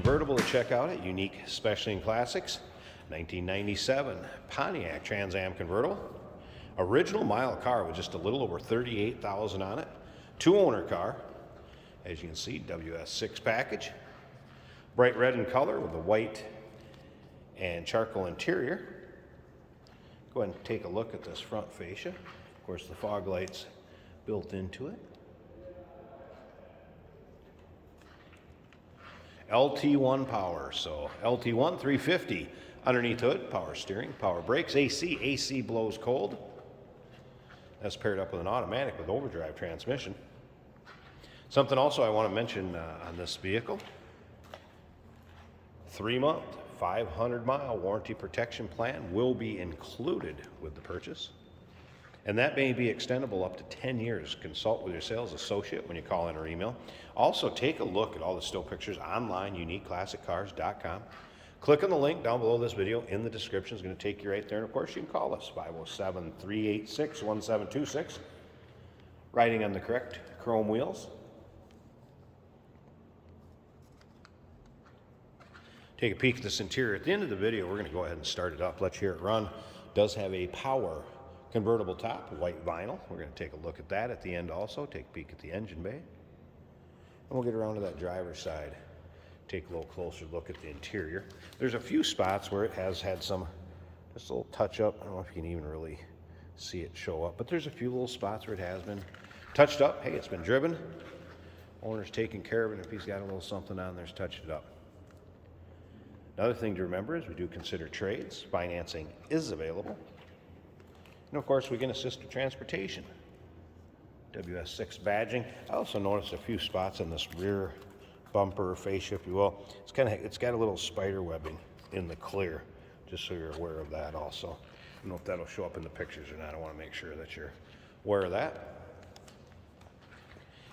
convertible to check out at Unique Specialty and Classics. 1997 Pontiac Trans Am convertible. Original mile car with just a little over 38,000 on it. Two-owner car. As you can see, WS6 package. Bright red in color with the white and charcoal interior. Go ahead and take a look at this front fascia. Of course, the fog lights built into it. LT1 power, so LT1 350 underneath hood, power steering, power brakes, AC blows cold. That's paired up with an automatic with overdrive transmission. Something also I want to mention on this vehicle, 3-month, 500-mile warranty protection plan will be included with the purchase. And that may be extendable up to 10 years. Consult with your sales associate when you call in or email. Also, take a look at all the still pictures online, uniqueclassiccars.com. Click on the link down below this video in the description. It's going to take you right there. And of course, you can call us, 507-386-1726. Riding on the correct chrome wheels. Take a peek at this interior. At the end of the video, we're going to go ahead and start it up. Let's hear it run. It does have a power convertible top, white vinyl. We're going to take a look at that at the end also. Take a peek at the engine bay. And we'll get around to that driver's side. Take a little closer look at the interior. There's a few spots where it has had some, just a little touch up. I don't know if you can even really see it show up, but there's a few little spots where it has been touched up. Hey, it's been driven. Owner's taking care of it. If he's got a little something on there's touched it up. Another thing to remember is we do consider trades. Financing is available. And of course, we can assist with transportation. WS6 badging. I also noticed a few spots on this rear bumper fascia, if you will. It's got a little spider webbing in the clear, just so you're aware of that also. I don't know if that'll show up in the pictures or not. I want to make sure that you're aware of that.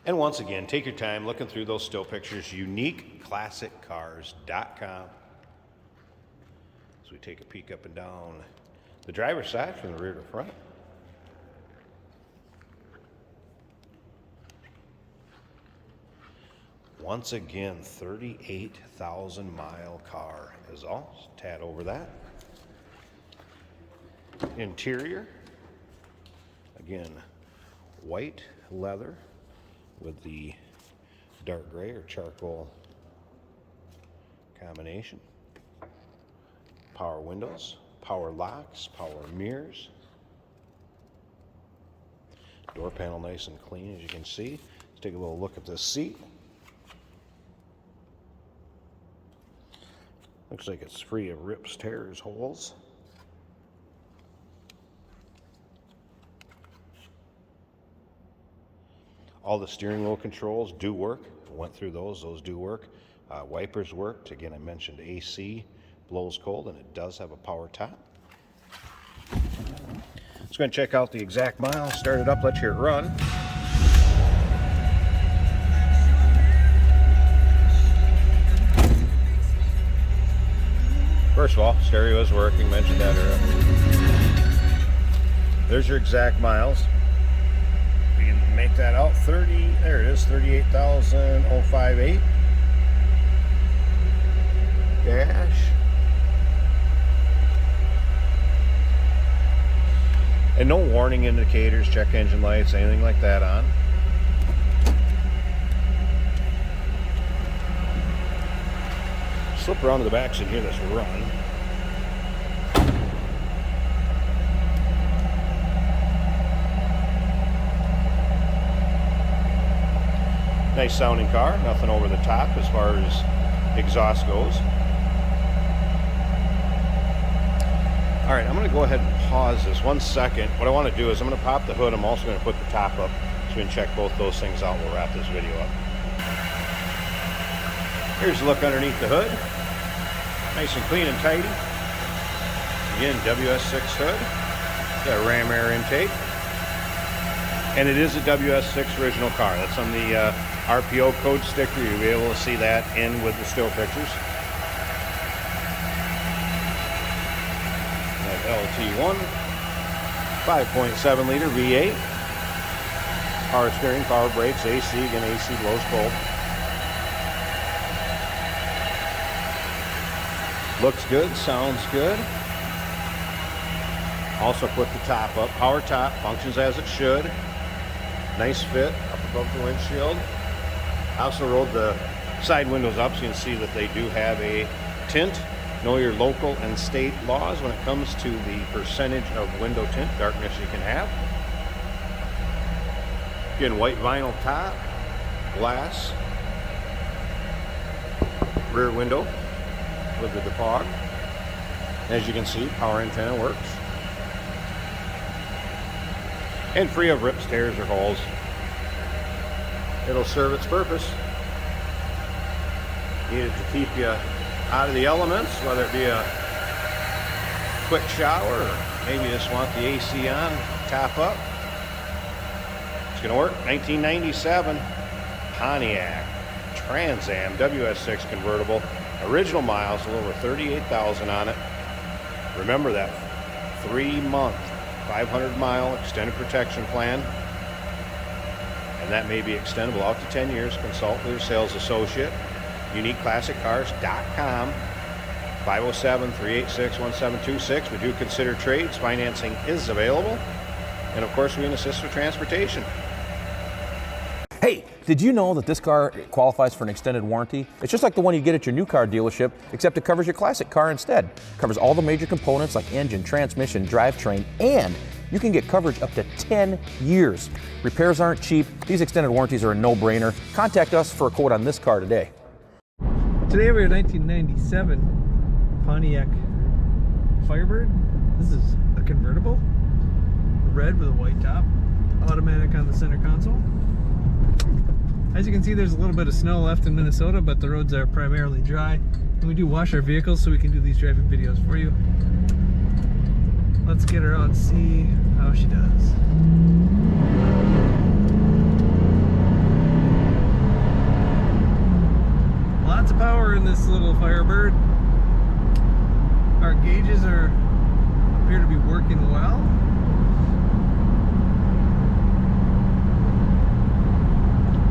And once again, take your time looking through those still pictures. UniqueClassicCars.com. So we take a peek up and down the driver's side from the rear to front. Once again, 38,000 mile car is all. Just tad over that. Interior, again, white leather with the dark gray or charcoal combination. Power windows, power locks, power mirrors. Door panel nice and clean, as you can see. Let's take a little look at this seat. Looks like it's free of rips, tears, holes. All the steering wheel controls do work. Went through those do work. Wipers worked. Again, I mentioned AC blows cold, and it does have a power top. Let's go and check out the exact mile. Start it up, let's hear it run. First of all, stereo is working, mentioned that earlier. There's your exact miles. We can make that out. There it is, 38,058. Dash. And no warning indicators, check engine lights, anything like that on. Slip around to the back so you can hear this run. Nice sounding car, nothing over the top as far as exhaust goes. All right, I'm going to go ahead and pause this 1 second. What I want to do is I'm going to pop the hood. I'm also going to put the top up so we can check both those things out. We'll wrap this video up. Here's a look underneath the hood. Nice and clean and tidy. Again, WS6 hood. Got a ram air intake. And it is a WS6 original car. That's on the RPO code sticker. You'll be able to see that in with the still pictures. LT1, 5.7 liter V8, power steering, power brakes, AC, again AC blows cold. Looks good, sounds good. Also put the top up. Power top, functions as it should. Nice fit up above the windshield. I also rolled the side windows up so you can see that they do have a tint. Know your local and state laws when it comes to the percentage of window tint, darkness you can have. Again, white vinyl top, glass, rear window with the defog. As you can see, power antenna works. And free of rips, tears, or holes. It'll serve its purpose. Needed to keep you out of the elements, whether it be a quick shower or maybe you just want the AC on, top up. It's gonna work. 1997 Pontiac Trans Am WS6 convertible. Original miles, a little over 38,000 on it. Remember that 3-month, 500-mile extended protection plan. And that may be extendable out to 10 years. Consult with your sales associate. UniqueClassicCars.com. 507-386-1726. We do consider trades. Financing is available. And of course, we can assist with transportation. Hey, did you know that this car qualifies for an extended warranty? It's just like the one you get at your new car dealership, except it covers your classic car instead. It covers all the major components like engine, transmission, drivetrain, and you can get coverage up to 10 years. Repairs aren't cheap. These extended warranties are a no-brainer. Contact us for a quote on this car today. Today we have a 1997 Pontiac Firebird. This is a convertible, red with a white top, automatic on the center console. As you can see, there's a little bit of snow left in Minnesota, but the roads are primarily dry. And we do wash our vehicles so we can do these driving videos for you. Let's get her out and see how she does. Lots of power in this little Firebird. Our gauges appear to be working well.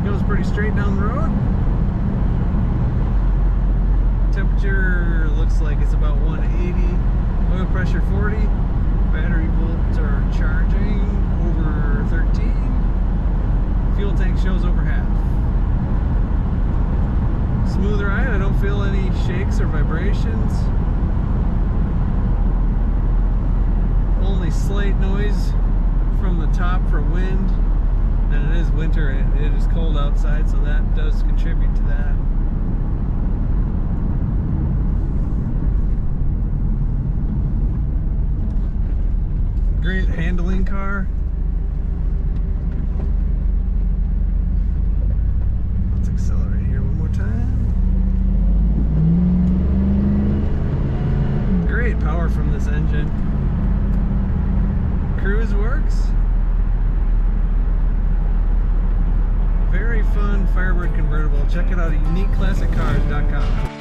Goes pretty straight down the road. Temperature looks like it's about 180. Oil pressure 40. Battery volts are charging over 13. Fuel tank shows over half. Smooth ride. I don't feel any shakes or vibrations. Only slight noise from the top for wind. And it is winter and it is cold outside, so that does contribute to that. Great handling car. Let's accelerate here one more time. Great power from this engine. Cruise works. Very fun Firebird convertible. Check it out at UniqueClassicCars.com.